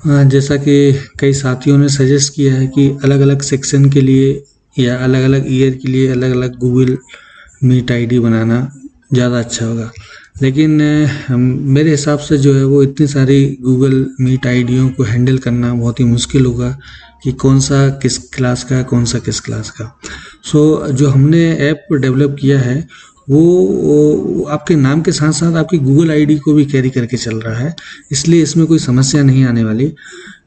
जैसा कि कई साथियों ने सजेस्ट किया है कि अलग अलग सेक्शन के लिए या अलग अलग ईयर के लिए अलग अलग गूगल मीट आईडी बनाना ज़्यादा अच्छा होगा। लेकिन मेरे हिसाब से जो है वो इतनी सारी गूगल मीट आईडियों को हैंडल करना बहुत ही मुश्किल होगा कि कौन सा किस क्लास का है, कौन सा किस क्लास का। जो हमने ऐप डेवलप किया है वो आपके नाम के साथ साथ आपकी गूगल आईडी को भी कैरी करके चल रहा है, इसलिए इसमें कोई समस्या नहीं आने वाली।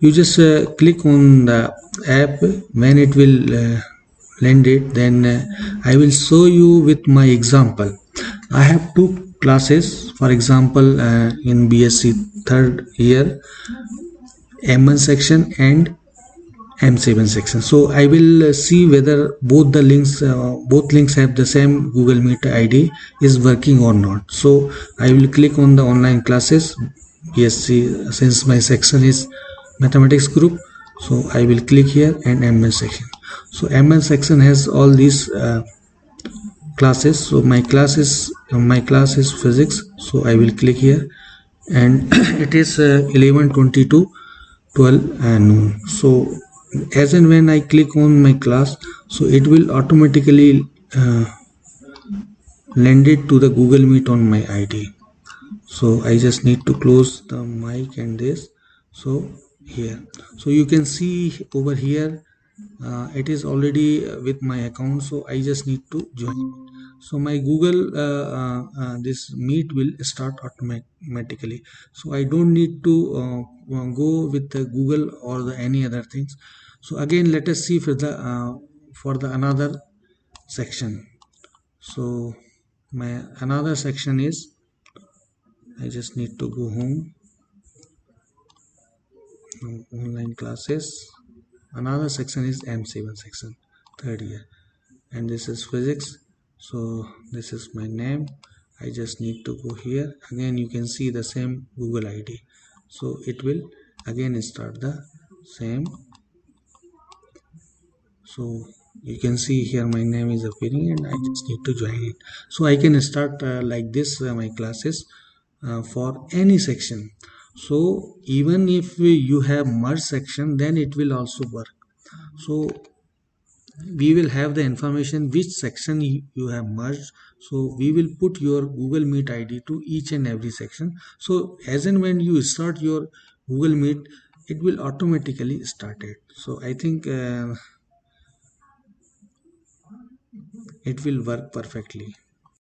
You just click on the app when it will lend it, then I will show you with my example. I have two classes, for example, in BSc third year, M1 section and M7 section. So I will see whether both links have the same Google Meet ID is working or not. So I will click on the online classes BSc, since my section is mathematics group. So I will click here and M1 section. So M1 section has all these classes. So my class is physics. So I will click here and it is 11:20 to 12 noon. So as and when I click on my class, so it will automatically lend it to the Google Meet on my ID. So I just need to close the mic and this. So here, so you can see over here, it is already with my account, so I just need to join. So my Google this meet will start automatically, so I don't need to go with the Google or the any other things. So again, let us see for the another section. So my another section is, I just need to go home, online classes. Another section is M7 section, third year, and this is physics. So this is my name. I just need to go here. Again, you can see the same Google ID. So it will again start the same. So you can see here my name is appearing and I just need to join it. So I can start like this my classes for any section. So even if you have merge section, then it will also work. So we will have the information which section you have merged. So we will put your Google Meet ID to each and every section. So as and when you start your Google Meet, it will automatically start it. So I think it will work perfectly.